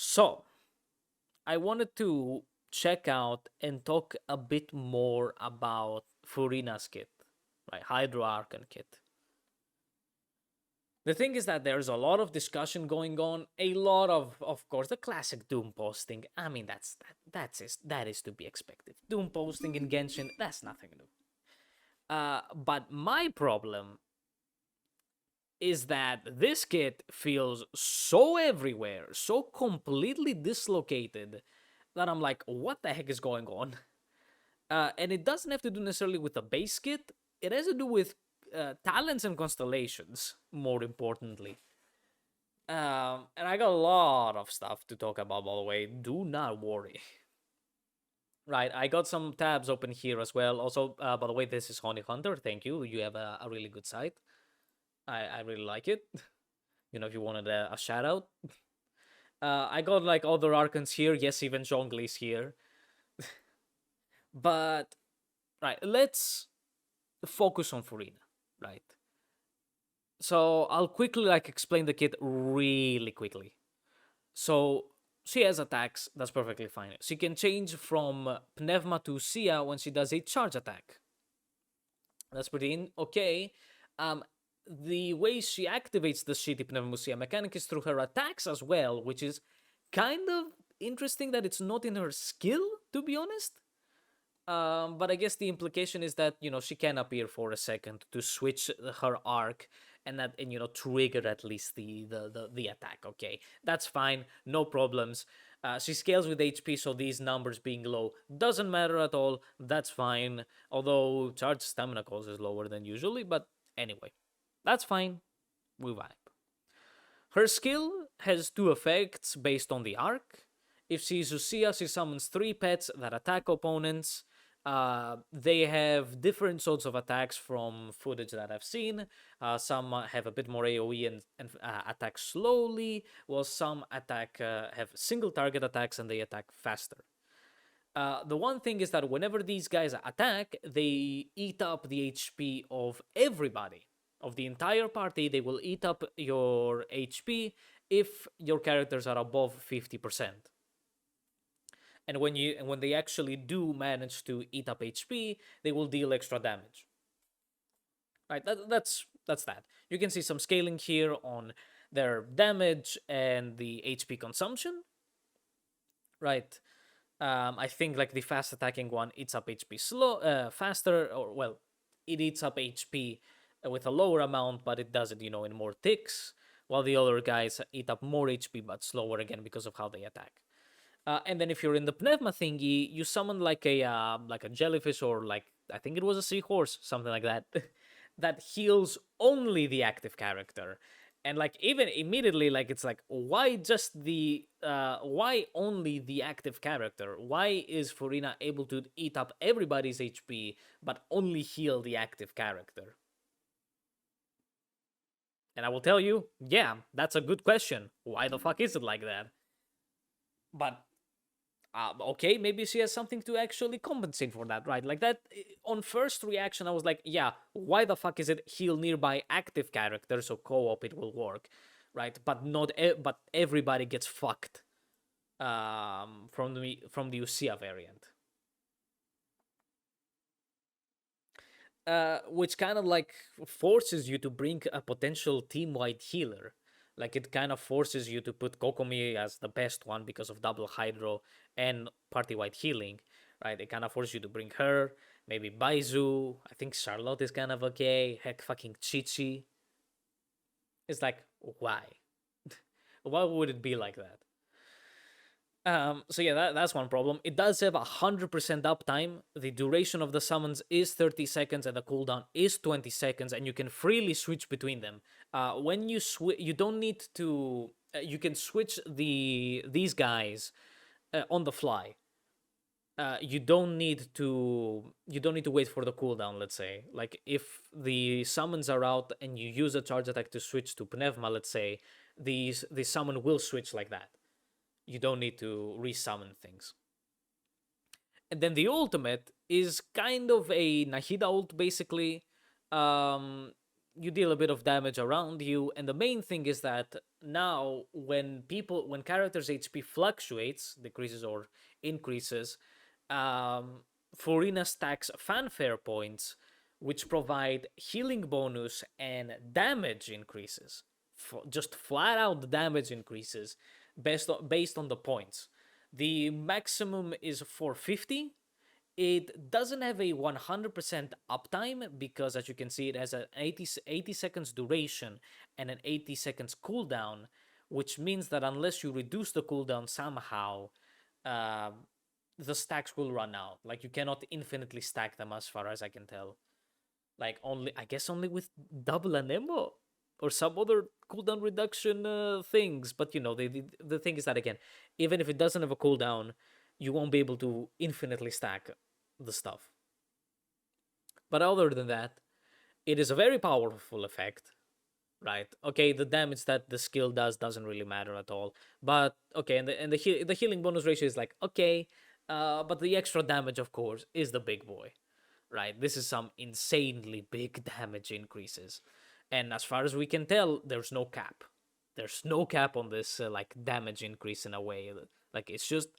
So, I wanted to check out and talk a bit more about Furina's kit, right? Hydro Archon kit. The thing is that there's a lot of discussion going on, a lot of course, the classic Doom posting. I mean, that is to be expected. Doom posting in Genshin, that's nothing new. But my problem is that this kit feels so everywhere, so completely dislocated that I'm like, what the heck is going on? And it doesn't have to do necessarily with the base kit. It has to do with talents and constellations, more importantly. And I got a lot of stuff to talk about, by the way. Do not worry. Right, I got some tabs open here as well. Also, by the way, this is Honey Hunter. Thank you. You have a really good site. I really like it. You know, if you wanted a shout out. I got like other Archons here. Yes, even Zhongli is here. But, right, let's focus on Furina, right? So I'll quickly like explain the kit really quickly. So she has attacks, that's perfectly fine. She can change from Pneuma to Sia when she does a charge attack. That's pretty okay. Um, the way she activates the shitty Pneumosia mechanic is through her attacks as well, which is kind of interesting that it's not in her skill, to be honest. But I guess the implication is that, you know, she can appear for a second to switch her arc and that, and, you know, trigger at least the attack. Okay, that's fine, no problems. She scales with HP, so these numbers being low doesn't matter at all. That's fine. Although charge stamina cost is lower than usually, but anyway, that's fine. We vibe. Her skill has two effects based on the arc. If she's Lucia, she summons three pets that attack opponents. They have different sorts of attacks from footage that I've seen. Some have a bit more AoE and attack slowly, while some attack have single target attacks and they attack faster. The one thing is that whenever these guys attack, they eat up the HP of everybody, of the entire party. They will eat up your HP if your characters are above 50%. And when they actually do manage to eat up HP, they will deal extra damage. Right, that's that. You can see some scaling here on their damage and the HP consumption. Right. I think like the fast attacking one eats up HP faster, or well, it eats up HP with a lower amount, but it does it, you know, in more ticks. While the other guys eat up more HP but slower again because of how they attack. And then if you're in the pneuma thingy, you summon like a jellyfish, or like I think it was a seahorse, something like that, that heals only the active character. And like even immediately, like it's like, why just the why only the active character? Why is Furina able to eat up everybody's HP but only heal the active character? And I will tell you, yeah, that's a good question. Why the fuck is it like that? But okay, maybe she has something to actually compensate for that, right? Like that, on first reaction, I was like, yeah, why the fuck is it heal nearby active character so co-op it will work, right? But not, but everybody gets fucked from the Usia variant. Which kind of like forces you to bring a potential team-wide healer. Like it kind of forces you to put Kokomi as the best one because of double hydro and party-wide healing, right? It kind of forces you to bring her, maybe Baizu. I think Charlotte is kind of okay. Heck, fucking Chichi. It's like, why? Why would it be like that? So yeah, that's one problem. It does have 100% uptime. The duration of the summons is 30 seconds and the cooldown is 20 seconds, and you can freely switch between them. When you switch, you don't need to. You can switch these guys on the fly. You don't need to. You don't need to wait for the cooldown. Let's say, like if the summons are out and you use a charge attack to switch to pneuma, let's say, the summon will switch like that. You don't need to resummon things. And then the ultimate is kind of a Nahida ult, basically. You deal a bit of damage around you, and the main thing is that now when characters HP fluctuates, decreases or increases, um, Furina stacks fanfare points, which provide healing bonus and damage increases. Just flat out damage increases based on the points. The maximum is 450. It doesn't have a 100% uptime because, as you can see, it has an 80 seconds duration and an 80 seconds cooldown, which means that unless you reduce the cooldown somehow, uh, the stacks will run out. Like, you cannot infinitely stack them, as far as I can tell. Like, only, I guess, only with double anemo or some other cooldown reduction things. But the thing is that, again, even if it doesn't have a cooldown, you won't be able to infinitely stack the stuff. But other than that, it is a very powerful effect, right? Okay, the damage that the skill does doesn't really matter at all. But okay, and the healing bonus ratio is like okay, but the extra damage, of course, is the big boy, right? This is some insanely big damage increases, and as far as we can tell, there's no cap. There's no cap on this like damage increase in a way. Like it's just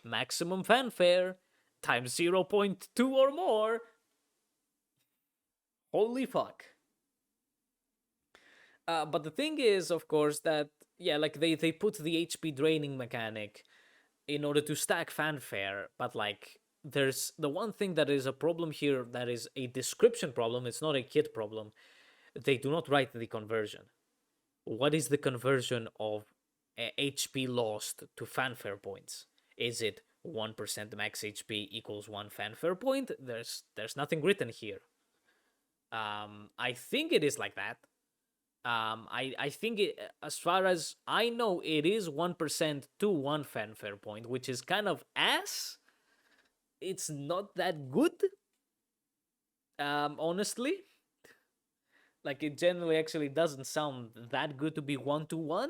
maximum fanfare times 0.2 or more. Holy fuck. But the thing is, of course, that yeah, like they put the HP draining mechanic in order to stack fanfare, but like there's the one thing that is a problem here that is a description problem, it's not a kit problem. They do not write the conversion. What is the conversion of HP lost to fanfare points? Is it 1% max HP equals 1 fanfare point? There's nothing written here. I think it is like that. I think as far as I know, it is 1% to 1 fanfare point, which is kind of ass. It's not that good. Honestly, like it generally actually doesn't sound that good to be 1-to-1.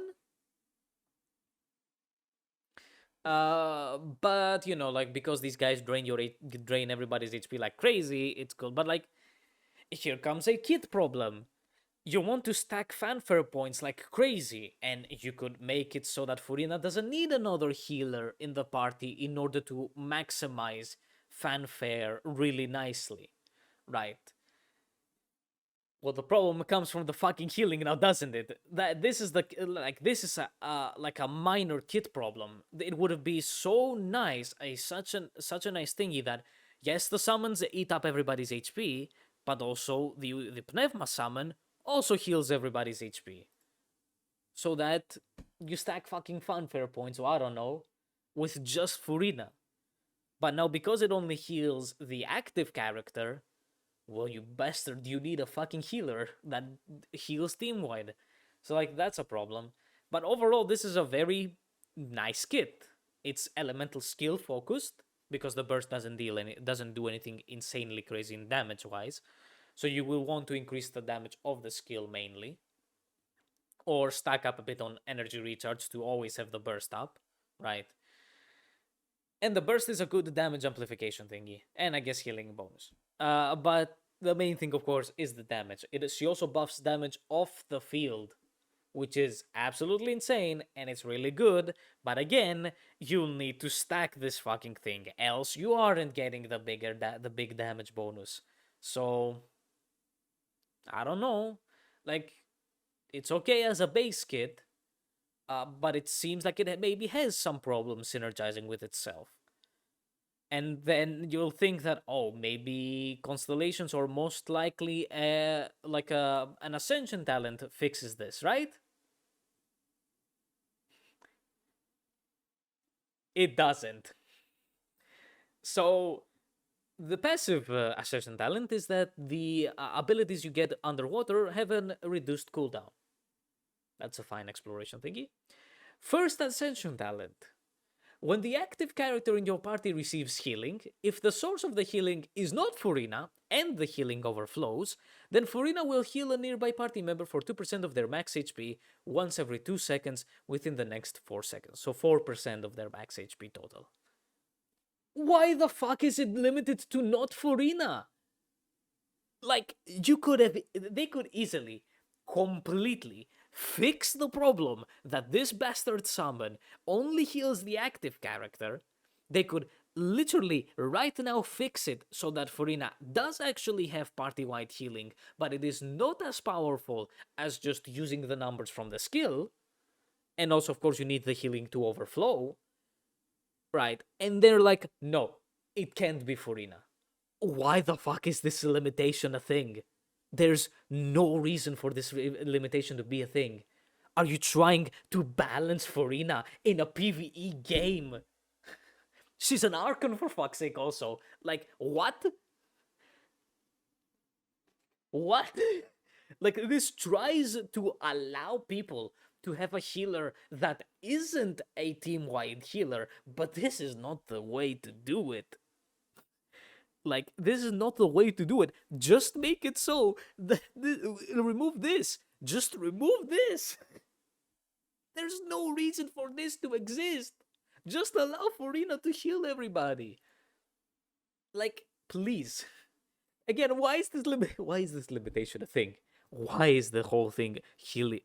But like because these guys drain everybody's HP like crazy, it's cool. But like, here comes a kit problem. You want to stack fanfare points like crazy, and you could make it so that Furina doesn't need another healer in the party in order to maximize fanfare really nicely, right? Well, the problem comes from the fucking healing now, doesn't it? That this is like a minor kit problem. It would be so nice, such a nice thingy that yes, the summons eat up everybody's HP, but also the pneuma summon also heals everybody's HP. So that you stack fucking fanfare points, or I don't know, with just Furina. But now because it only heals the active character, well, you bastard, you need a fucking healer that heals team-wide. So, like, that's a problem. But overall, this is a very nice kit. It's elemental skill focused, because the burst doesn't do anything insanely crazy in damage-wise. So you will want to increase the damage of the skill mainly. Or stack up a bit on energy recharge to always have the burst up, right? And the burst is a good damage amplification thingy, and I guess healing bonus. But the main thing, of course, is the damage. She also buffs damage off the field, which is absolutely insane, and it's really good. But again, you'll need to stack this fucking thing, else you aren't getting the big damage bonus. So I don't know. Like, it's okay as a base kit, but it seems like it maybe has some problems synergizing with itself. And then you'll think that, oh, maybe Constellations, or most likely an Ascension talent fixes this, right? It doesn't. So the passive Ascension talent is that the abilities you get underwater have a reduced cooldown. That's a fine exploration thingy. First Ascension talent. When the active character in your party receives healing, if the source of the healing is not Furina and the healing overflows, then Furina will heal a nearby party member for 2% of their max HP once every 2 seconds within the next 4 seconds. So 4% of their max HP total. Why the fuck is it limited to not Furina? Like, they could easily, completely fix the problem that this bastard summon only heals the active character, they could literally right now fix it so that Furina does actually have party-wide healing, but it is not as powerful as just using the numbers from the skill. And also, of course, you need the healing to overflow, right? And they're like, no, it can't be Furina. Why the fuck is this limitation a thing? There's no reason for this limitation to be a thing. Are you trying to balance Furina in a PvE game? She's an archon, for fuck's sake, also. Like, what? What? Like, this tries to allow people to have a healer that isn't a team-wide healer, but this is not the way to do it. Like, this is not the way to do it. Just make it so. Remove this. Just remove this. There's no reason for this to exist. Just allow Furina to heal everybody. Like, please. Again, why is this limitation a thing? Why is the whole thing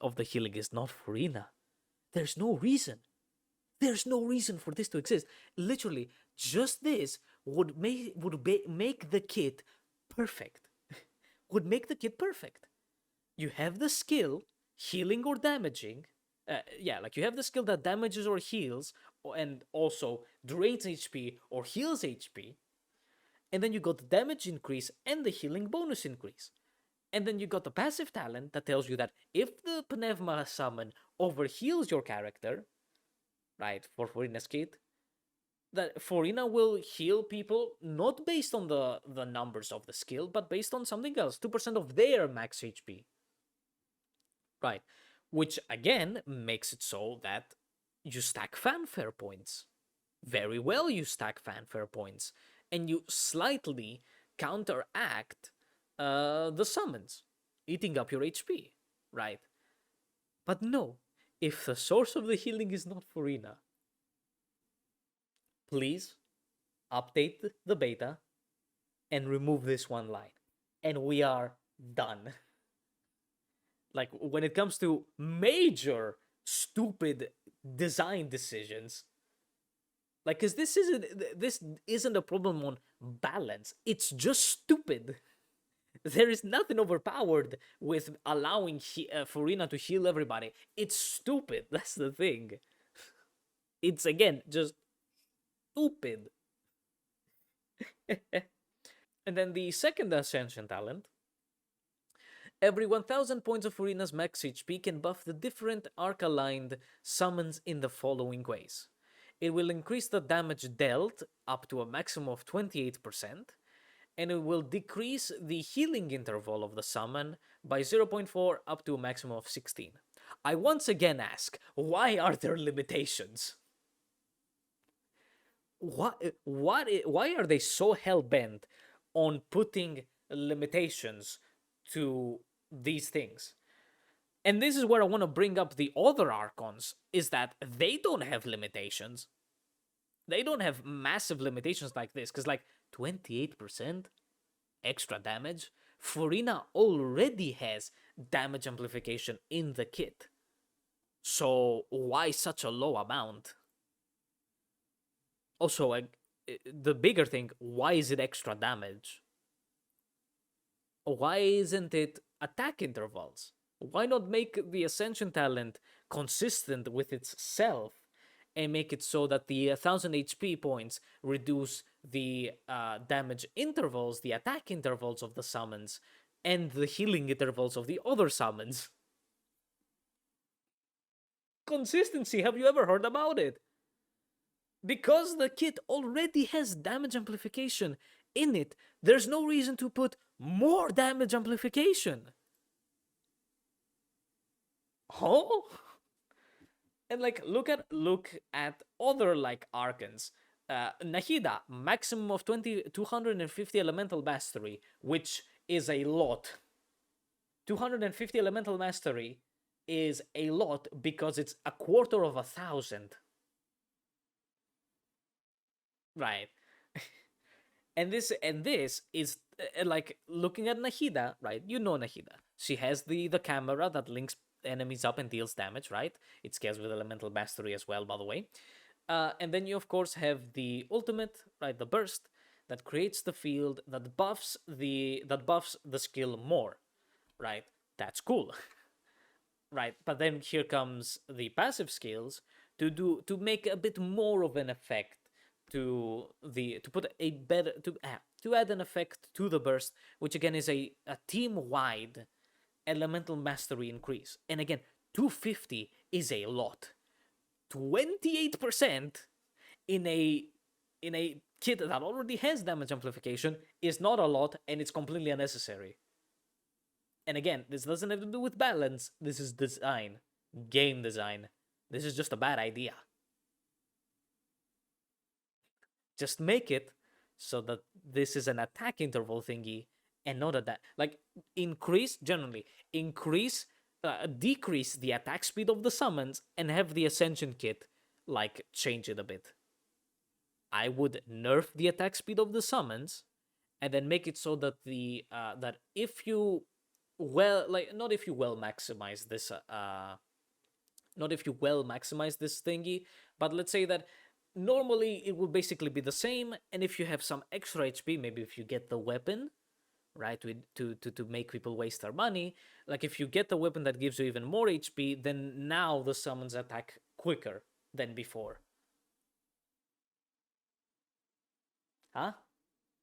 of the healing is not Furina? There's no reason. There's no reason for this to exist. Literally, just this would make the kit perfect. Would make the kit perfect. You have the skill, healing or damaging. Like you have the skill that damages or heals, and also drains HP or heals HP. And then you got the damage increase and the healing bonus increase. And then you got the passive talent that tells you that if the Pneuma summon overheals your character, right, for Furina's kit, that Furina will heal people not based on the numbers of the skill, but based on something else, 2% of their max HP. Right, which again makes it so that you stack fanfare points. Very well you stack fanfare points. And you slightly counteract the summons, eating up your HP, right? But no, if the source of the healing is not Furina, please update the beta and remove this one line. And we are done. Like, when it comes to major stupid design decisions, like, because this isn't a problem on balance. It's just stupid. There is nothing overpowered with allowing Furina to heal everybody. It's stupid. That's the thing. It's, again, just stupid. And then the second Ascension talent. Every 1000 points of Furina's max HP can buff the different arc-aligned summons in the following ways. It will increase the damage dealt up to a maximum of 28%, and it will decrease the healing interval of the summon by 0.4 up to a maximum of 16. I once again ask, why are there limitations? Why are they so hell-bent on putting limitations to these things? And this is where I want to bring up the other Archons, is that they don't have limitations. They don't have massive limitations like this, because like 28% extra damage, Furina already has damage amplification in the kit. So why such a low amount? Also, the bigger thing, why is it extra damage? Why isn't it attack intervals? Why not make the Ascension talent consistent with itself and make it so that the 1000 HP points reduce the damage intervals, the attack intervals of the summons, and the healing intervals of the other summons? Consistency, have you ever heard about it? Because the kit already has damage amplification in it, there's no reason to put more damage amplification. Oh, and like look at other like Archons. Nahida, maximum of 250 elemental mastery, which is a lot. 250 elemental mastery is a lot because it's a quarter of 1,000. Right. And this is like looking at Nahida, right? You know Nahida. She has the camera that links enemies up and deals damage, right? It scales with elemental mastery as well, by the way. And then you of course have the ultimate, right? The burst that creates the field that buffs the skill more, right? That's cool, right? But then here comes the passive skills to make a bit more of an effect to put a better to add an effect to the burst, which again is a team wide elemental mastery increase. And again, 250 is a lot. 28% in a kit that already has damage amplification is not a lot, and it's completely unnecessary. And again, this doesn't have to do with balance. This is design, game design. This is just a bad idea. Just make it so that this is an attack interval thingy and not a like decrease the attack speed of the summons and have the ascension kit like change it a bit. I would nerf the attack speed of the summons and then make it so that that if you not if you well maximize this thingy, but let's say that normally it will basically be the same, and if you have some extra HP, maybe if you get the weapon, right, to make people waste their money, like if you get the weapon that gives you even more HP, then now the summons attack quicker than before. Huh?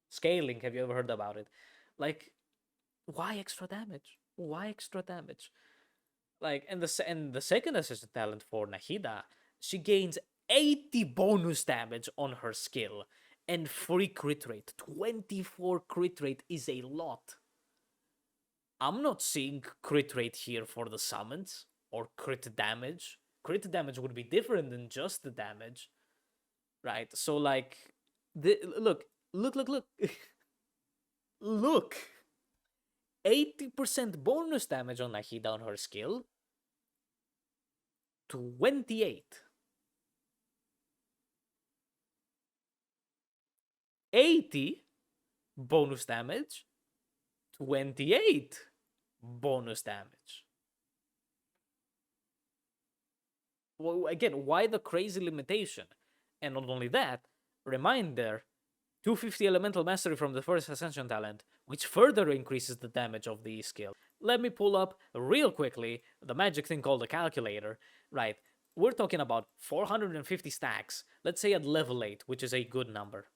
Scaling, have you ever heard about it? Like, why extra damage? Why extra damage? Like, and the second assistant talent for Nahida, she gains 80 bonus damage on her skill and free crit rate. 24 crit rate is a lot. I'm not seeing crit rate here for the summons or crit damage. Crit damage would be different than just the damage, right? So like, look. Look. 80% bonus damage on Nahida on her skill. 28. 80 bonus damage. 28 bonus damage. Well, again, why the crazy limitation? And not only that, reminder, 250 elemental mastery from the first ascension talent, which further increases the damage of the skill. Let me pull up real quickly the magic thing called a calculator. Right, we're talking about 450 stacks, let's say at level 8, which is a good number.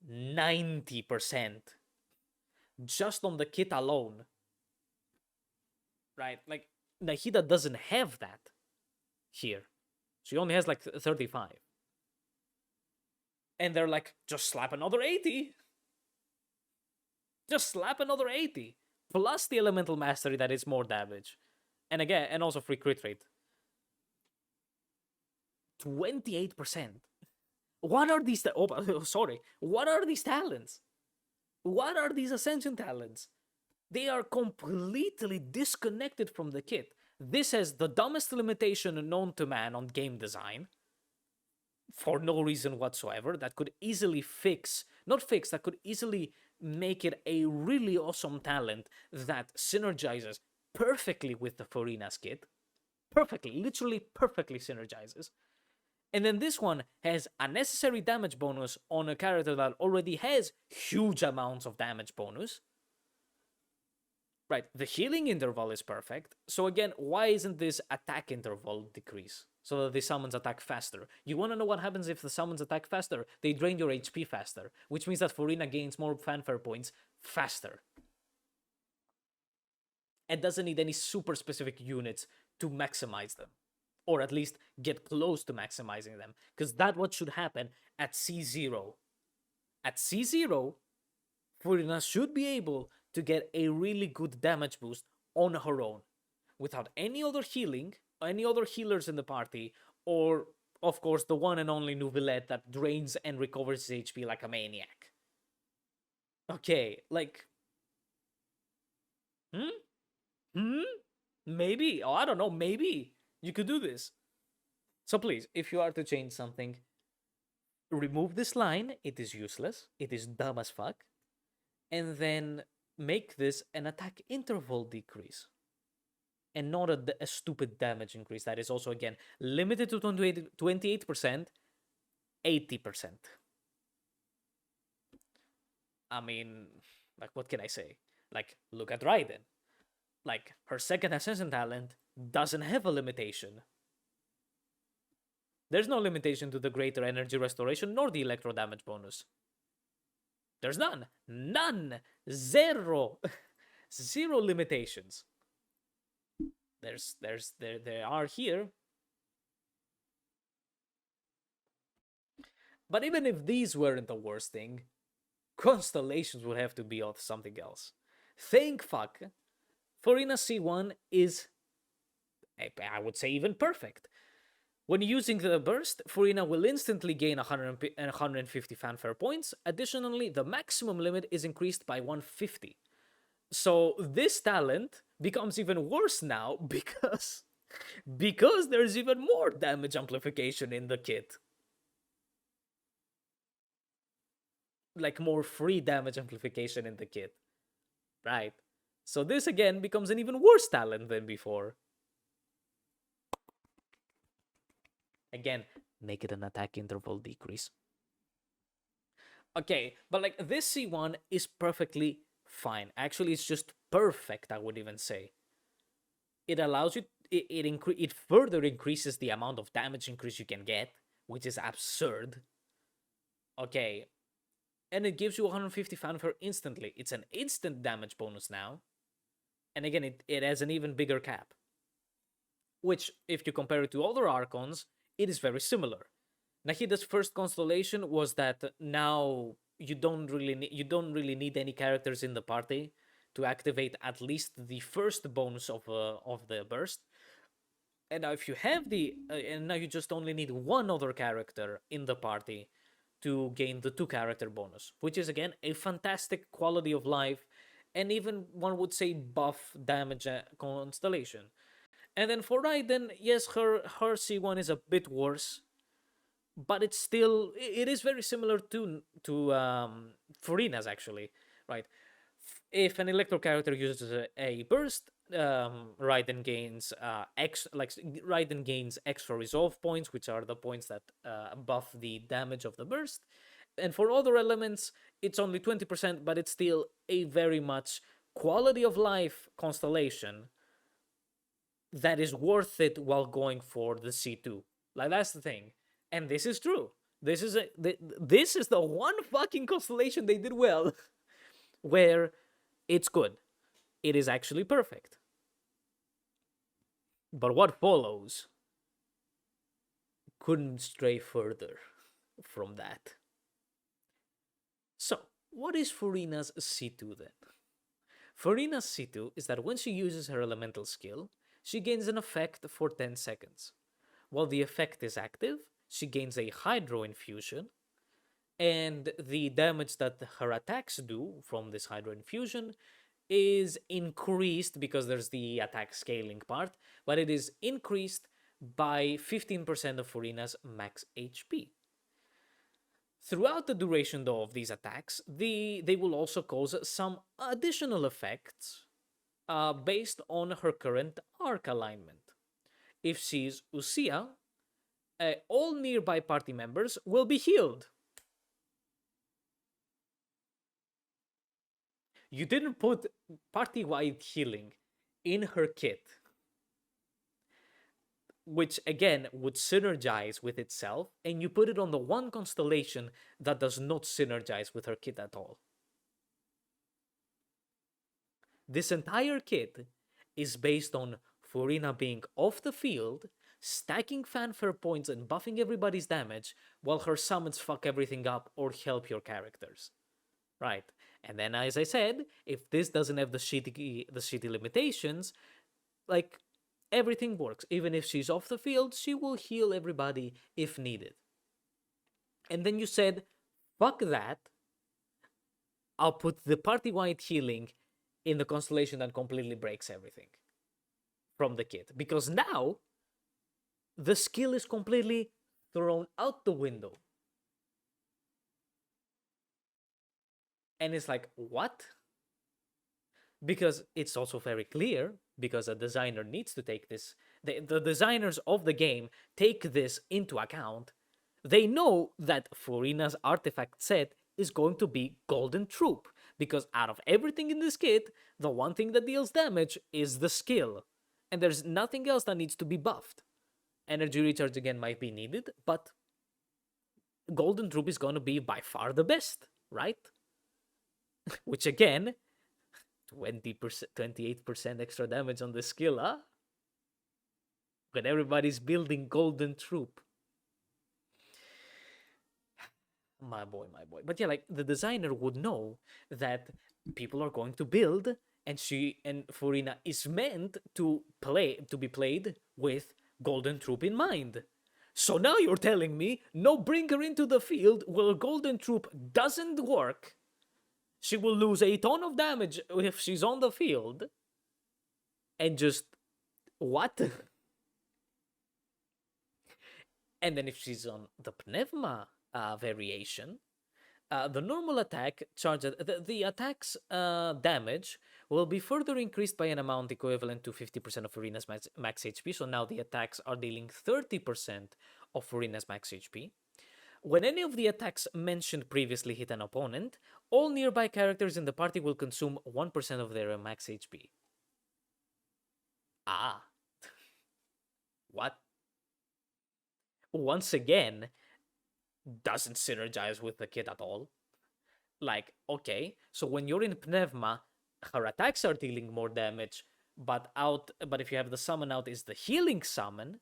90% just on the kit alone. Right, like Nahida doesn't have that here. She only has like 35. And they're like, just slap another 80. Just slap another 80. Plus the elemental mastery that is more damage. And again, and also free crit rate. 28%. What are these? Sorry. What are these talents? What are these ascension talents? They are completely disconnected from the kit. This has the dumbest limitation known to man on game design. For no reason whatsoever. That could easily that could easily make it a really awesome talent that synergizes perfectly with the Furina's kit. Perfectly, literally perfectly synergizes. And then this one has a necessary damage bonus on a character that already has huge amounts of damage bonus. Right, the healing interval is perfect. So again, why isn't this attack interval decrease? So that the summons attack faster. You want to know what happens if the summons attack faster? They drain your HP faster, which means that Furina gains more fanfare points faster. And doesn't need any super specific units to maximize them. Or at least get close to maximizing them. Because that's what should happen at C0. At C0, Furina should be able to get a really good damage boost on her own. Without any other healing, any other healers in the party, or, of course, the one and only Nuvilette that drains and recovers his HP like a maniac. Okay, like... Maybe. Oh, I don't know, maybe. You could do this. So please, if you are to change something, remove this line. It is useless. It is dumb as fuck. And then make this an attack interval decrease. and not a stupid damage increase that is also, again, limited to 28%, 80%. I mean, like, what can I say? Like, look at Raiden. Like, her second Ascension talent doesn't have a limitation. There's no limitation to the greater energy restoration nor the electro damage bonus. There's none. None. Zero. Zero limitations. There are here. But even if these weren't the worst thing, constellations would have to be of something else. Thank fuck, Furina C1 is, I would say, even perfect. When using the burst, Furina will instantly gain 150 fanfare points. Additionally, the maximum limit is increased by 150. So this talent becomes even worse now because there's even more damage amplification in the kit. Like, more free damage amplification in the kit. Right. So this again becomes an even worse talent than before. Again, make it an attack interval decrease. Okay, but like, this C1 is perfectly fine. Actually, it's just perfect, I would even say. It allows you, it further increases the amount of damage increase you can get, which is absurd. Okay, and it gives you 150 fanfare instantly. It's an instant damage bonus now. And again, it has an even bigger cap. Which, if you compare it to other Archons, it is very similar. Nahida's first constellation was that now you don't really need any characters in the party to activate at least the first bonus of the burst. And now if you have and now you just only need one other character in the party to gain the 2-character bonus, which is again a fantastic quality of life, and even one would say buff damage constellation. And then for Raiden, yes, her C1 is a bit worse, but it is very similar to Furina's, actually, right? If an electro character uses a burst, Raiden gains Raiden gains extra resolve points, which are the points that buff the damage of the burst. And for other elements, it's only 20%, but it's still a very much quality of life constellation that is worth it while going for the C2. Like, that's the thing. And this is true. This is the one fucking constellation they did well where it's good. It is actually perfect. But what follows couldn't stray further from that. So, what is Furina's C2 then? Furina's C2 is that when she uses her elemental skill, she gains an effect for 10 seconds. While the effect is active, she gains a Hydro Infusion, and the damage that her attacks do from this Hydro Infusion is increased because there's the attack scaling part, but it is increased by 15% of Furina's max HP. Throughout the duration, though, of these attacks, they will also cause some additional effects based on her current arc alignment. If she's Usia, all nearby party members will be healed. You didn't put party-wide healing in her kit, which again would synergize with itself, and you put it on the one constellation that does not synergize with her kit at all. This entire kit is based on Furina being off the field, stacking fanfare points and buffing everybody's damage, while her summons fuck everything up or help your characters. Right. And then, as I said, if this doesn't have the shitty limitations, like, everything works. Even if she's off the field, she will heal everybody if needed. And then you said, fuck that. I'll put the party-wide healing in the constellation that completely breaks everything from the kit. Because now, the skill is completely thrown out the window. And it's like, what? Because it's also very clear because a designer needs to take this. The designers of the game take this into account. They know that Furina's artifact set is going to be Golden Troop, because out of everything in this kit, the one thing that deals damage is the skill, and there's nothing else that needs to be buffed. Energy recharge again might be needed, but Golden Troop is going to be by far the best, right? Which again, 20%, 28% extra damage on the skill, huh? When everybody's building Golden Troop. My boy, my boy. But yeah, like the designer would know that people are going to build, and Furina is meant to be played with Golden Troop in mind. So now you're telling me no bring her into the field where Golden Troop doesn't work. She will lose a ton of damage if she's on the field. And just what? And then if she's on the Pneuma variation, the normal attack charges the attack's damage will be further increased by an amount equivalent to 50% of Furina's max HP. So now the attacks are dealing 30% of Furina's max HP. When any of the attacks mentioned previously hit an opponent, all nearby characters in the party will consume 1% of their max HP. Ah. What? Once again, doesn't synergize with the kit at all. Like, okay, so when you're in Pneuma, her attacks are dealing more damage, but if you have the summon out is the healing summon,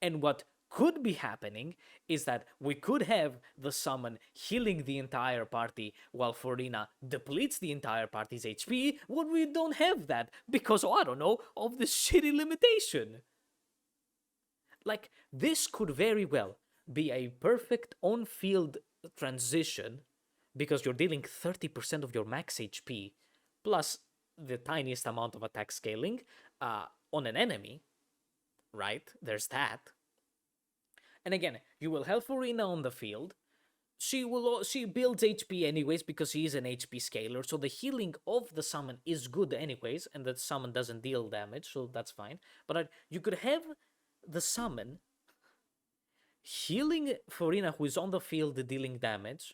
and what could be happening is that we could have the summon healing the entire party while Furina depletes the entire party's HP, but we don't have that because, I don't know, of this shitty limitation. Like, this could very well be a perfect on-field transition because you're dealing 30% of your max HP plus the tiniest amount of attack scaling on an enemy, right? There's that. And again, you will have Furina on the field. She builds HP anyways because she is an HP scaler, so the healing of the summon is good anyways, and the summon doesn't deal damage, so that's fine. But you could have the summon healing Furina, who is on the field dealing damage,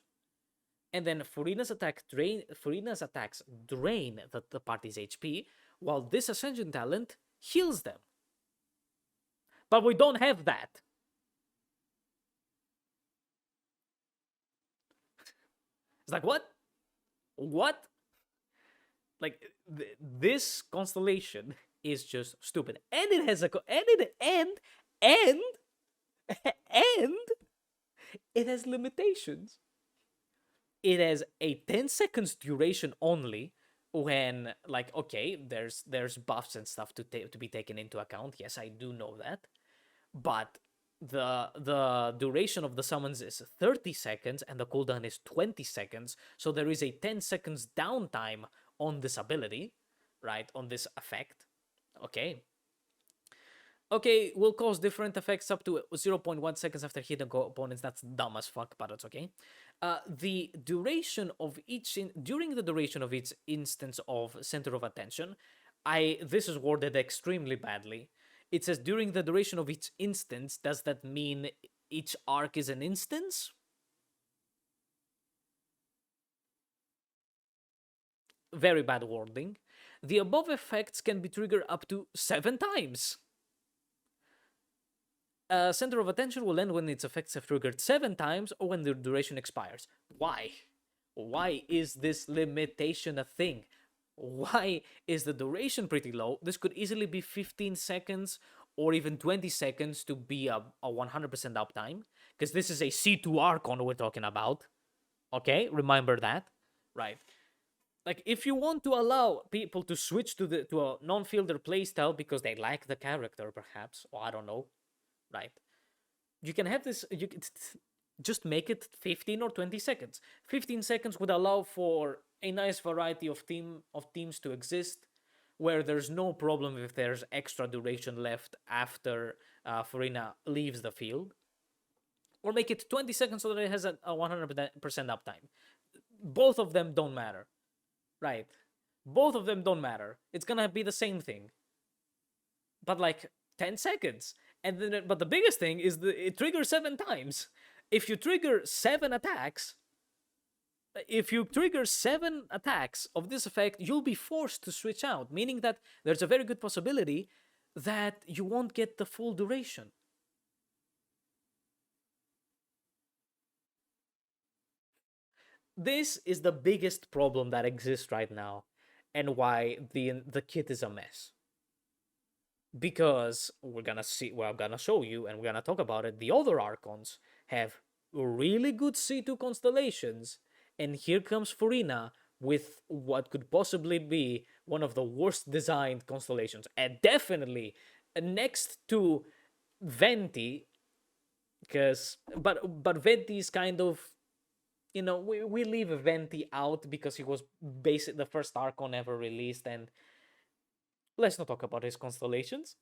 and then Furina's attacks drain the party's HP, while this Ascension talent heals them. But we don't have that. It's like, what? What? Like, this constellation is just stupid. And it has and it has limitations. It has a 10 seconds duration only when, like, okay, there's buffs and stuff to be taken into account. Yes, I do know that. But the duration of the summons is 30 seconds and the cooldown is 20 seconds. So there is a 10 seconds downtime on this ability, right? On this effect. Okay. Okay, will cause different effects up to 0.1 seconds after hitting opponents. That's dumb as fuck, but it's okay. The duration of during the duration of each instance of Center of Attention, this is worded extremely badly. It says during the duration of each instance. Does that mean each arc is an instance? Very bad wording. The above effects can be triggered up to 7 times. Center of Attention will end when its effects have triggered 7 times or when the duration expires. Why? Why is this limitation a thing? Why is the duration pretty low? This could easily be 15 seconds or even 20 seconds to be a 100% uptime. Because this is a C2 Archon we're talking about. Okay, remember that. Right. Like, if you want to allow people to switch to a non-fielder playstyle because they like the character, perhaps, or I don't know, right? You can have this. You can just make it 15 or 20 seconds. 15 seconds would allow for a nice variety of teams to exist, where there's no problem if there's extra duration left after Furina leaves the field. Or make it 20 seconds so that it has a 100% uptime. Both of them don't matter. Right. Both of them don't matter. It's gonna be the same thing. but like 10 seconds. And then, but the biggest thing is it triggers 7 times. If you trigger 7 attacks, if you trigger 7 attacks of this effect, you'll be forced to switch out, meaning that there's a very good possibility that you won't get the full duration. This is the biggest problem that exists right now, and why the kit is a mess. Because I'm gonna show you, and we're gonna talk about it. The other archons have really good C2 constellations, and here comes Furina with what could possibly be one of the worst designed constellations, and definitely next to Venti, because but Venti is kind of, we leave Venti out because he was basically the first archon ever released, and let's not talk about his constellations.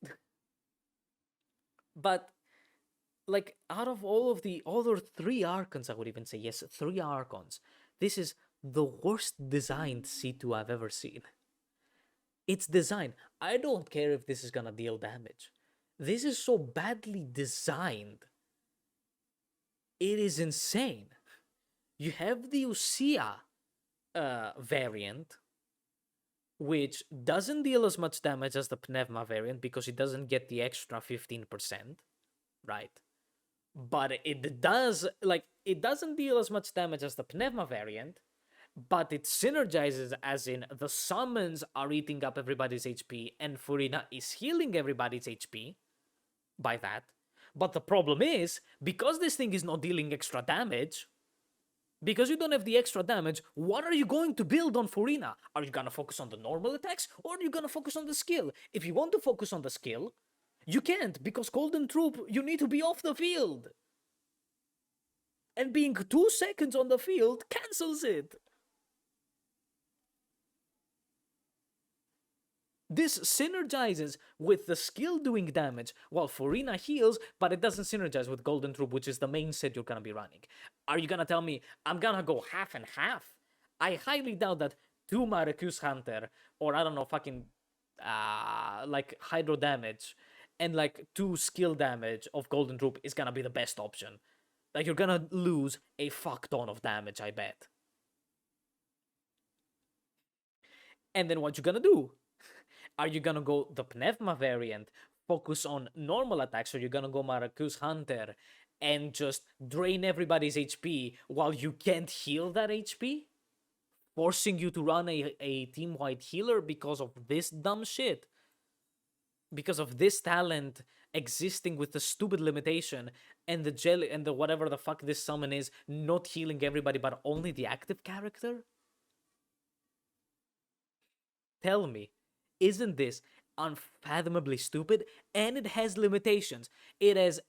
But like, out of all of the other 3 archons, I would even say, yes, 3 archons, this is the worst designed C2 I've ever seen. It's designed. I don't care if this is gonna deal damage. This is so badly designed. It is insane. You have the Usia variant, which doesn't deal as much damage as the Pneuma variant because it doesn't get the extra 15%, right? But it doesn't deal as much damage as the Pneuma variant, but it synergizes, as in the summons are eating up everybody's HP and Furina is healing everybody's HP by that. But the problem is, because this thing is not dealing extra damage, because you don't have the extra damage, what are you going to build on Furina? Are you gonna focus on the normal attacks, or are you gonna focus on the skill? If you want to focus on the skill, you can't, because Golden Troop, you need to be off the field. And being 2 seconds on the field cancels it. This synergizes with the skill doing damage, while Furina heals, but it doesn't synergize with Golden Troop, which is the main set you're gonna be running. Are you gonna tell me I'm gonna go half and half? I highly doubt that 2 Maracus Hunter, or I don't know, fucking like Hydro damage, and like 2 skill damage of Golden Troop is gonna be the best option. Like, you're gonna lose a fuck ton of damage, I bet. And then what you gonna do? Are you gonna go the Pneuma variant, focus on normal attacks, or you're gonna go Maracus Hunter and just drain everybody's HP while you can't heal that HP? Forcing you to run a team-wide healer because of this dumb shit. Because of this talent existing with the stupid limitation, and the jelly and the whatever the fuck this summon is not healing everybody but only the active character? Tell me, isn't this unfathomably stupid? And it has limitations. It has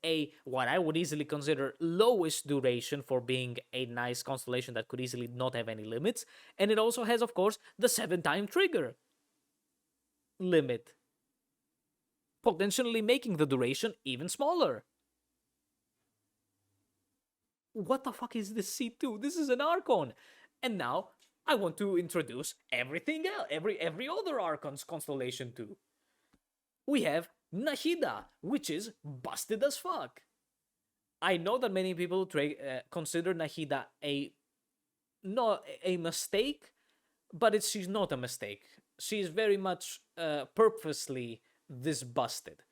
what I would easily consider lowest duration for being a nice constellation that could easily not have any limits. And it also has, of course, the 7-time trigger limit, potentially making the duration even smaller. What the fuck is this C2? This is an Archon. And now I want to introduce everything else, every other Archon's constellation too. We have Nahida, which is busted as fuck. I know that many people consider Nahida not a mistake, but she's not a mistake. She's very much purposely this busted.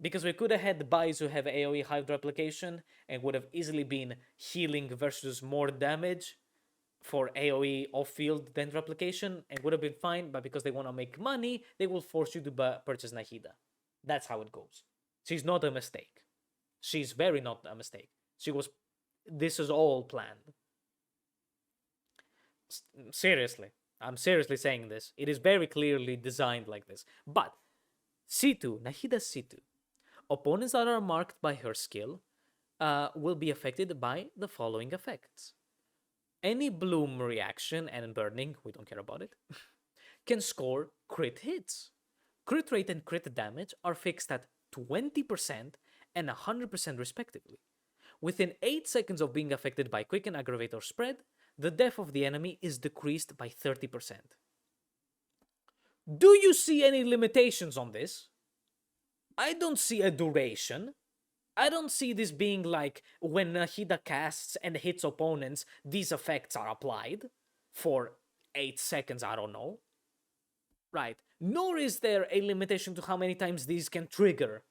Because we could have had buys who have AoE Hydro application and would have easily been healing versus more damage for AoE off-field Dendro application and would have been fine, but because they want to make money, they will force you to purchase Nahida. That's how it goes. She's not a mistake. She's very not a mistake. This is all planned. Seriously. I'm seriously saying this. It is very clearly designed like this. But C2, Nahida's C2. Opponents that are marked by her skill will be affected by the following effects. Any bloom reaction and burning, we don't care about it, can score crit hits. Crit rate and crit damage are fixed at 20% and 100% respectively. Within 8 seconds of being affected by Quicken, Aggravate, or Spread, the death of the enemy is decreased by 30%. Do you see any limitations on this? I don't see a duration. I don't see this being like when Nahida casts and hits opponents, these effects are applied for 8 seconds, I don't know. Right. Nor is there a limitation to how many times these can trigger.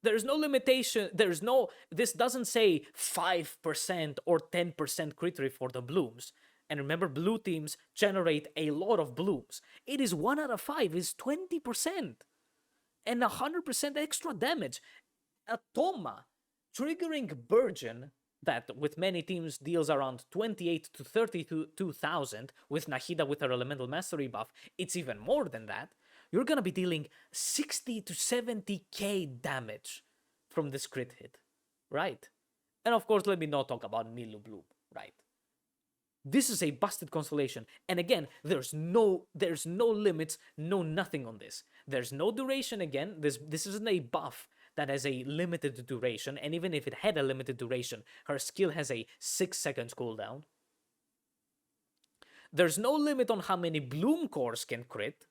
There's no limitation. This doesn't say 5% or 10% crit rate for the blooms. And remember, blue teams generate a lot of blooms. It is 1 out of 5 is 20%. And 100% extra damage. A Toma triggering Burgeon, that with many teams deals around 28 to 32,000, with Nahida with her Elemental Mastery buff, it's even more than that. You're gonna be dealing 60 to 70k damage from this crit hit, right? And of course, let me not talk about Nilu Bloom, right? This is a busted constellation, and again, there's no limits, no nothing on this. There's no duration again. This isn't a buff that has a limited duration, and even if it had a limited duration, her skill has a 6 seconds cooldown. There's no limit on how many Bloom cores can crit,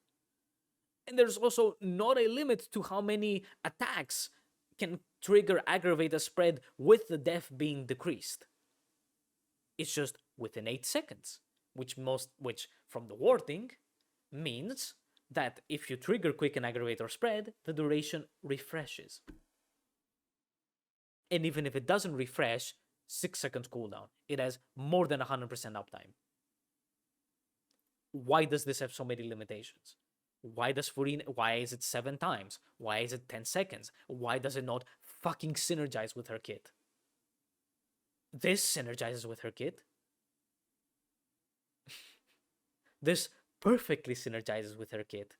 and there's also not a limit to how many attacks can trigger aggravate a spread with the def being decreased. It's just within 8 seconds, which from the wording means that if you trigger quick and aggravate or spread, the duration refreshes. And even if it doesn't refresh, 6 seconds cooldown. It has more than 100% uptime. Why does this have so many limitations? Why is it 7 times? Why is it 10 seconds? Why does it not fucking synergize with her kit? This synergizes with her kit. This perfectly synergizes with her kit.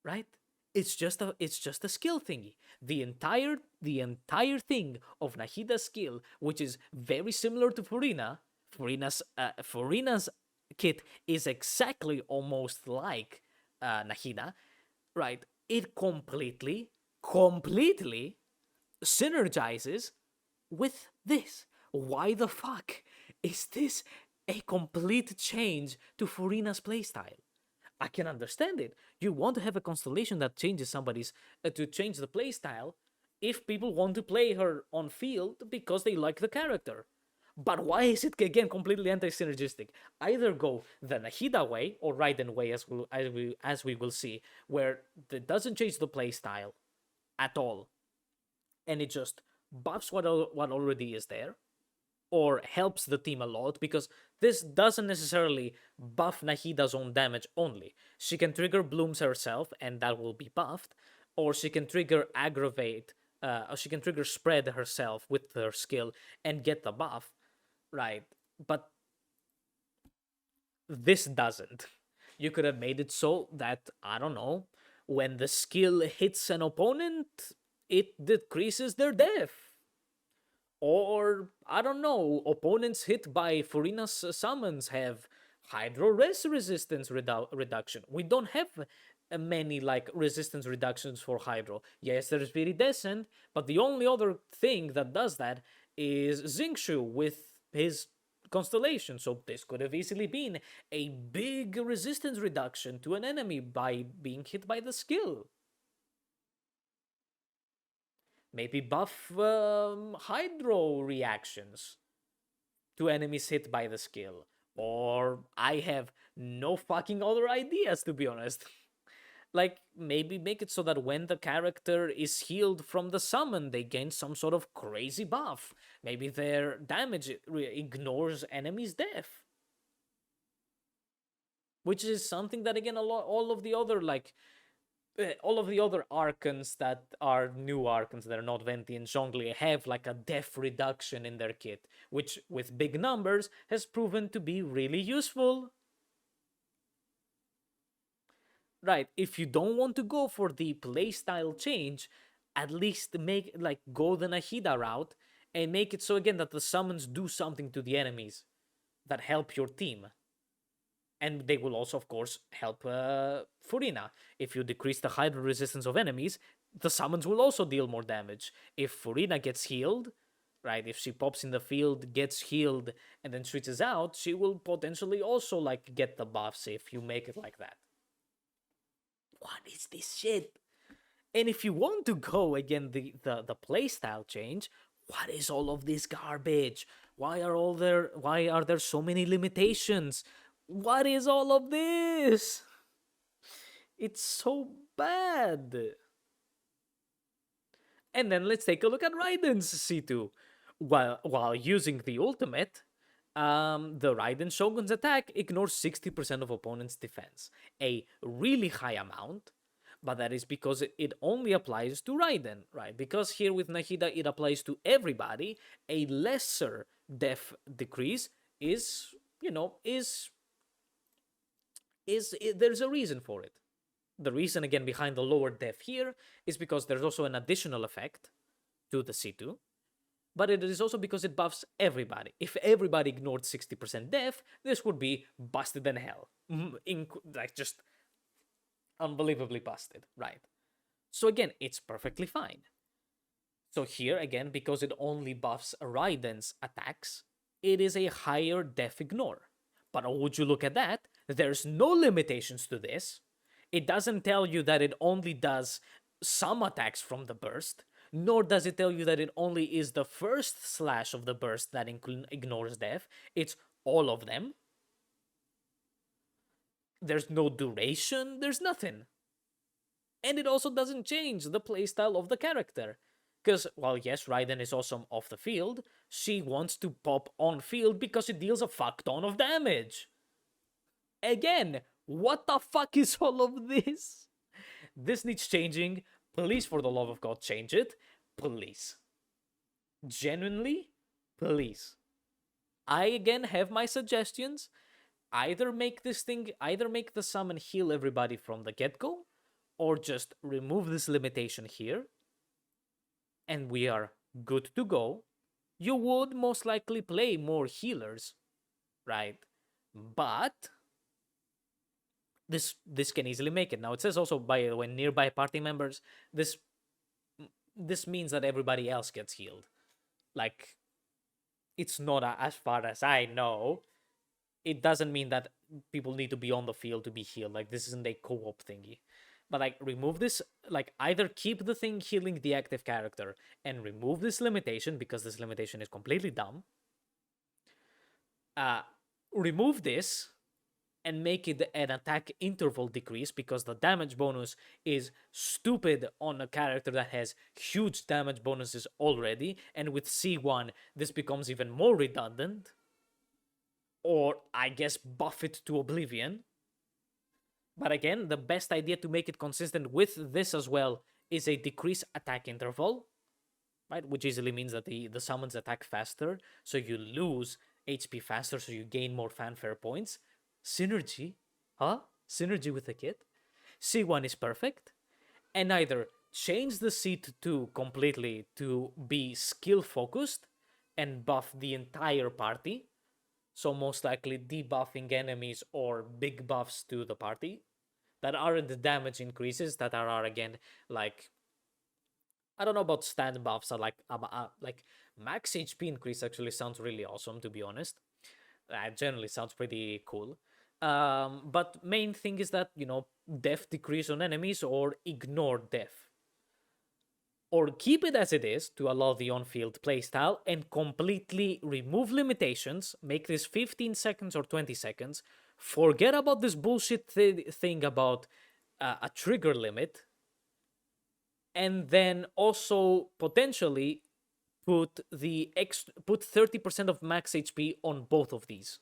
Right? It's just a skill thingy. The entire thing of Nahida's skill, which is very similar to Furina's kit is exactly almost like Nahida, right? It completely synergizes with this. Why the fuck is this a complete change to Furina's playstyle? I can understand it. You want to have a constellation that changes somebody's to change the playstyle if people want to play her on field because they like the character. But why is it again completely anti-synergistic? Either go the Nahida way or Raiden way, as we will see, where it doesn't change the playstyle at all, and it just buffs what already is there, or helps the team a lot, because this doesn't necessarily buff Nahida's own damage only. She can trigger blooms herself, and that will be buffed, or she can trigger aggravate, or she can trigger spread herself with her skill and get the buff, right? But this doesn't. You could have made it so that, I don't know, when the skill hits an opponent, it decreases their def. Or, I don't know, opponents hit by Furina's summons have Hydro Res resistance reduction. We don't have many like resistance reductions for Hydro. Yes, there's Viridescent, but the only other thing that does that is Xingqiu with his constellation. So this could have easily been a big resistance reduction to an enemy by being hit by the skill. Maybe buff Hydro reactions to enemies hit by the skill. Or I have no fucking other ideas, to be honest. Like, maybe make it so that when the character is healed from the summon, they gain some sort of crazy buff. Maybe their damage ignores enemies' death. Which is something that, again, all of the other, like, all of the other archons that are new archons that are not Venti and Zhongli have like a def reduction in their kit, which with big numbers has proven to be really useful. Right, if you don't want to go for the playstyle change, at least go the Nahida route and make it so again that the summons do something to the enemies that help your team. And they will also, of course, help Furina. If you decrease the Hydro resistance of enemies, the summons will also deal more damage. If Furina gets healed, right, if she pops in the field, gets healed, and then switches out, she will potentially also, like, get the buffs if you make it like that. What is this shit? And if you want to go again the playstyle change, what is all of this garbage? Why are there so many limitations? What is all of this? It's so bad. And then let's take a look at Raiden's C2. While using the ultimate, the Raiden Shogun's attack ignores 60% of opponent's defense, a really high amount, but that is because it only applies to Raiden, right? Because here with Nahida it applies to everybody, a lesser def decrease is, there's a reason for it. The reason again behind the lower def here is because there's also an additional effect to the C2, but it is also because it buffs everybody. If everybody ignored 60% def, this would be busted in hell. Like just unbelievably busted, right? So again, it's perfectly fine. So here again, because it only buffs Raiden's attacks, it is a higher def ignore. But would you look at that? There's no limitations to this. It doesn't tell you that it only does some attacks from the burst, nor does it tell you that it only is the first slash of the burst that ignores def. It's all of them. There's no duration, there's nothing. And it also doesn't change the playstyle of the character. Because, while yes, Raiden is awesome off the field, she wants to pop on field because it deals a fuck ton of damage. Again, what the fuck is all of this? This needs changing. Please, for the love of God, change it. Please. Genuinely, please. I again have my suggestions. Either make the summon heal everybody from the get-go, or just remove this limitation here, and we are good to go. You would most likely play more healers, right? But this can easily make it. Now it says also, by the way, nearby party members, this means that everybody else gets healed. Like, it's not as far as I know. It doesn't mean that people need to be on the field to be healed. Like, this isn't a co-op thingy. But like, remove this, like, either keep the thing healing the active character and remove this limitation, because this limitation is completely dumb. Remove this and make it an attack interval decrease, because the damage bonus is stupid on a character that has huge damage bonuses already, and with C1 this becomes even more redundant. Or, I guess, buff it to oblivion. But again, the best idea to make it consistent with this as well is a decrease attack interval, right? Which easily means that the summons attack faster, so you lose HP faster, so you gain more fanfare points. Synergy, huh? Synergy with the kit. C1 is perfect, and either change the C2 completely to be skill focused and buff the entire party, so most likely debuffing enemies or big buffs to the party that aren't the damage increases, that are again, like, I don't know about stand buffs, or like max HP increase actually sounds really awesome, to be honest. It generally sounds pretty cool. But main thing is that, def decrease on enemies, or ignore def. Or keep it as it is to allow the on-field playstyle and completely remove limitations, make this 15 seconds or 20 seconds, forget about this bullshit thing about a trigger limit, and then also potentially put 30% of max HP on both of these.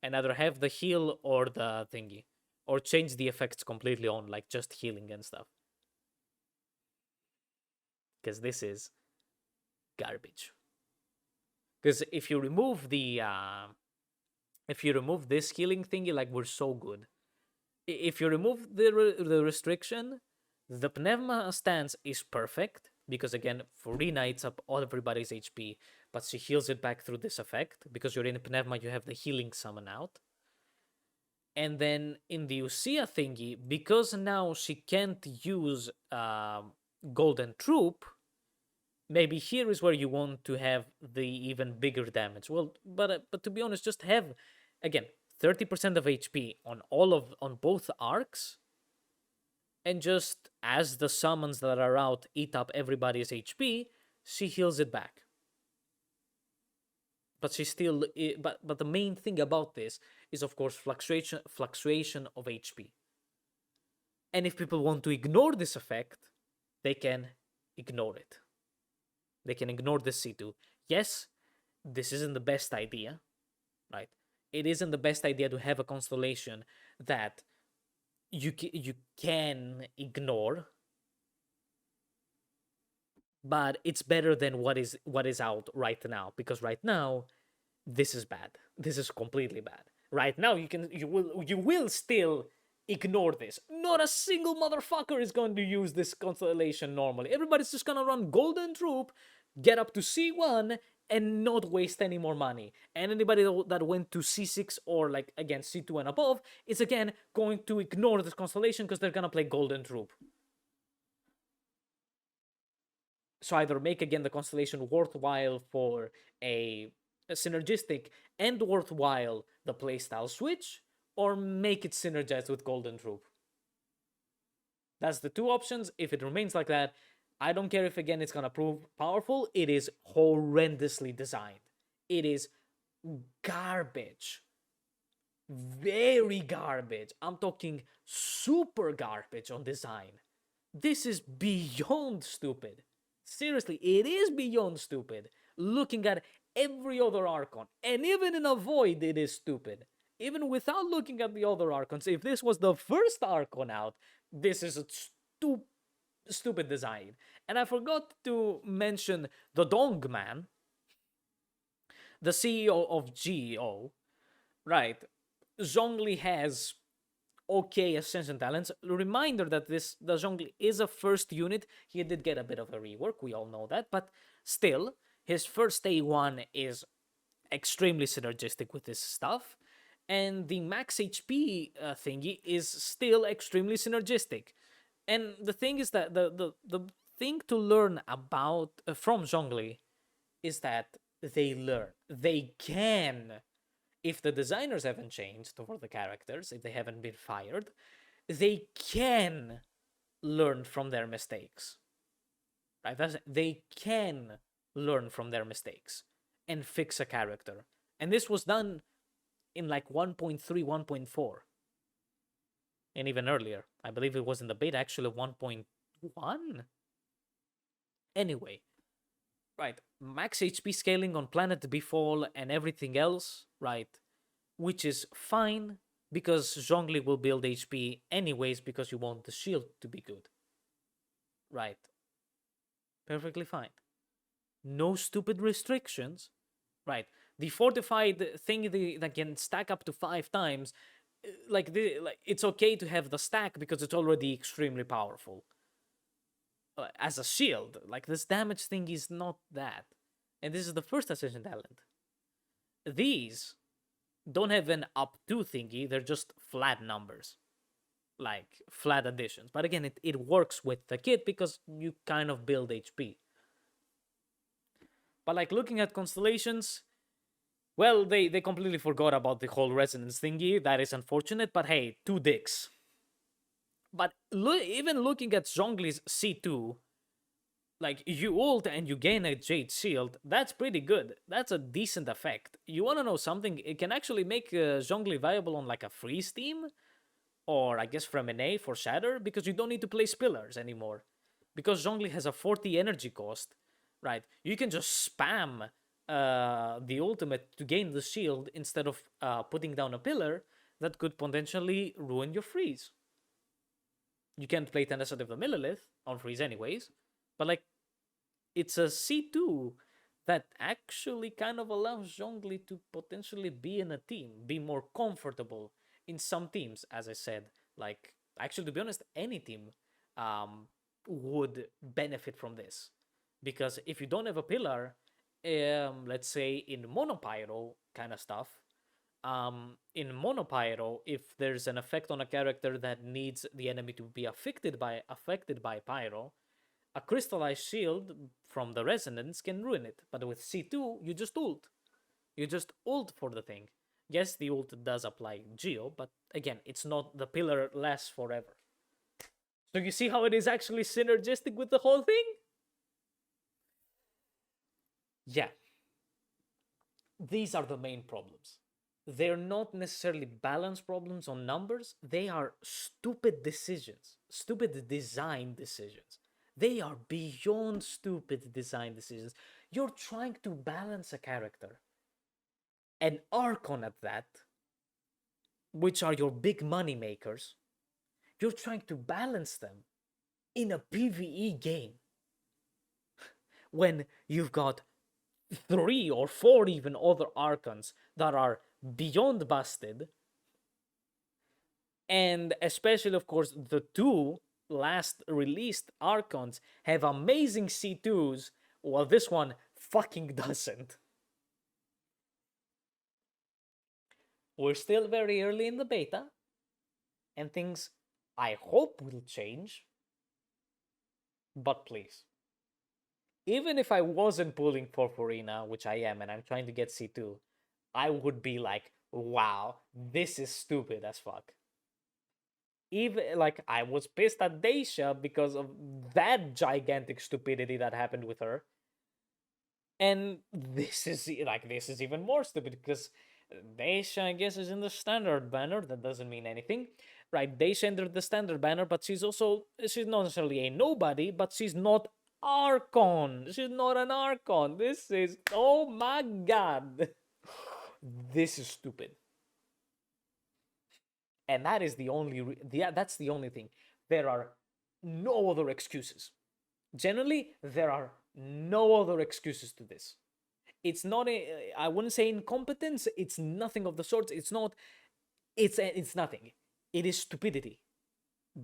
And either have the heal or the thingy. Or change the effects completely on, like just healing and stuff. Because this is garbage. Because if you remove this healing thingy, like, we're so good. If you remove the restriction, the pneuma stance is perfect, because again, Furina eats up all everybody's HP, but she heals it back through this effect. Because you're in pneuma, you have the healing summon out. And then in the Usia thingy, because now she can't use Golden Troop, maybe here is where you want to have the even bigger damage. Well, but to be honest, just have, again, 30% of HP on both arcs, and just as the summons that are out eat up everybody's HP, she heals it back. But she still, but the main thing about this is, of course, fluctuation of HP. And if people want to ignore this effect, they can ignore it. They can ignore the C2. Yes, this isn't the best idea, right? It isn't the best idea to have a constellation that you can ignore, but it's better than what is out right now, because right now this is bad. This is completely bad. Right now you will still ignore this. Not a single motherfucker is going to use this constellation normally. Everybody's just gonna run Golden Troop, get up to C1, and not waste any more money. And anybody that went to C6 or like again C2 and above is again going to ignore this constellation because they're gonna play Golden Troop. So either make again the constellation worthwhile for a synergistic and worthwhile the playstyle switch, or make it synergize with Golden Troop. That's the two options. If it remains like that, I don't care if again it's gonna prove powerful. It is horrendously designed. It is garbage. Very garbage. I'm talking super garbage on design. This is beyond stupid. Seriously, it is beyond stupid. Looking at every other archon, and even in a void, it is stupid. Even without looking at the other archons, if this was the first archon out, this is a stupid design. And I forgot to mention the Dong Man, the CEO of GEO, right? Zhongli has okay ascension talents. Reminder that the Zhongli is a first unit. He did get a bit of a rework, we all know that, but still, his first A1 is extremely synergistic with this stuff, and the max HP thingy is still extremely synergistic. And the thing is that the thing to learn about from Zhongli is that they learn. They can, if the designers haven't changed for the characters, if they haven't been fired, they can learn from their mistakes. Right? They can learn from their mistakes and fix a character. And this was done in like 1.3, 1.4. And even earlier. I believe it was in the beta actually 1.1. Anyway, right, max HP scaling on Planet Befall and everything else, right, which is fine, because Zhongli will build HP anyways because you want the shield to be good. Right. Perfectly fine. No stupid restrictions. Right. The fortified thing that can stack up to 5 times, like it's okay to have the stack because it's already extremely powerful. As a shield, like this damage thing is not that. And this is the first ascension talent. These don't have an up to thingy, they're just flat numbers. Like flat additions. But again, it works with the kit because you kind of build HP. But like looking at constellations, well, they completely forgot about the whole resonance thingy. That is unfortunate, but hey, 2 dicks. But even looking at Zhongli's C2, like you ult and you gain a Jade Shield, that's pretty good. That's a decent effect. You want to know something? It can actually make Zhongli viable on like a freeze team, or I guess from an A for Shatter, because you don't need to place pillars anymore. Because Zhongli has a 40 energy cost, right? You can just spam the ultimate to gain the shield instead of putting down a pillar that could potentially ruin your freeze. You can't play Tenacity of the Millilith on freeze anyways, but like, it's a C2 that actually kind of allows Zhongli to potentially be in a team, be more comfortable in some teams, as I said. Like, actually, to be honest, any team would benefit from this. Because if you don't have a pillar, let's say in Monopyro kind of stuff, in Monopyro, if there's an effect on a character that needs the enemy to be affected by Pyro, a crystallized shield from the resonance can ruin it. But with C2, you just ult. You just ult for the thing. Yes, the ult does apply Geo, but again, it's not, the pillar lasts forever. So you see how it is actually synergistic with the whole thing? Yeah. These are the main problems. They're not necessarily balance problems on numbers, they are stupid decisions, stupid design decisions. They are beyond stupid design decisions. You're trying to balance a character, an archon at that, which are your big money makers. You're trying to balance them in a PvE game when you've got 3 or 4 even other archons that are beyond busted, and especially of course the 2 last released archons have amazing C2s, while this one fucking doesn't. We're still very early in the beta, and things I hope will change, but please, even if I wasn't pulling for Furina, which I am, and I'm trying to get C2, I would be like, wow, this is stupid as fuck. Even like I was pissed at Daisha because of that gigantic stupidity that happened with her. And this is even more stupid because Daisha, I guess, is in the standard banner. That doesn't mean anything. Right, Daisha entered the standard banner, but she's not necessarily a nobody, but she's not Archon. She's not an Archon. This is, oh my god. This is stupid. And that is the only that's the only thing. There are no other excuses. Generally, there are no other excuses to this. It's not I wouldn't say incompetence. It's nothing of the sort. It's not. It's nothing. It is stupidity,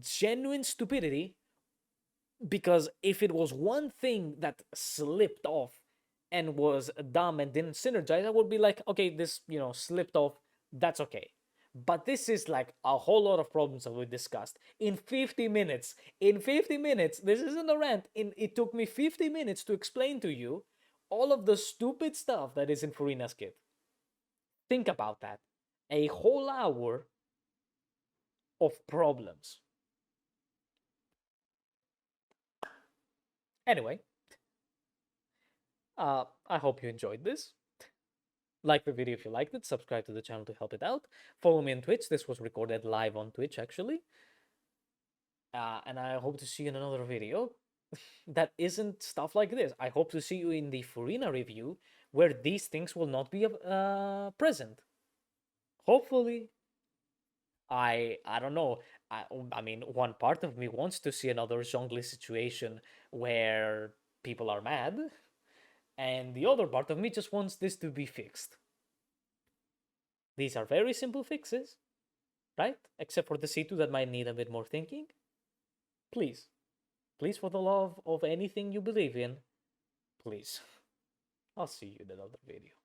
genuine stupidity. Because if it was one thing that slipped off and was dumb and didn't synergize, I would be like, okay, this slipped off. That's okay. But this is like a whole lot of problems that we discussed in 50 minutes. In 50 minutes, this isn't a rant. It took me 50 minutes to explain to you all of the stupid stuff that is in Furina's kit. Think about that. A whole hour of problems. Anyway, I hope you enjoyed this. Like the video if you liked it, subscribe to the channel to help it out. Follow me on Twitch. This was recorded live on Twitch, actually. And I hope to see you in another video that isn't stuff like this. I hope to see you in the Furina review, where these things will not be present. Hopefully. I don't know. I mean, one part of me wants to see another Zhongli situation where people are mad, and the other part of me just wants this to be fixed. These are very simple fixes, right? Except for the C2 that might need a bit more thinking. Please, please, for the love of anything you believe in, please. I'll see you in another video.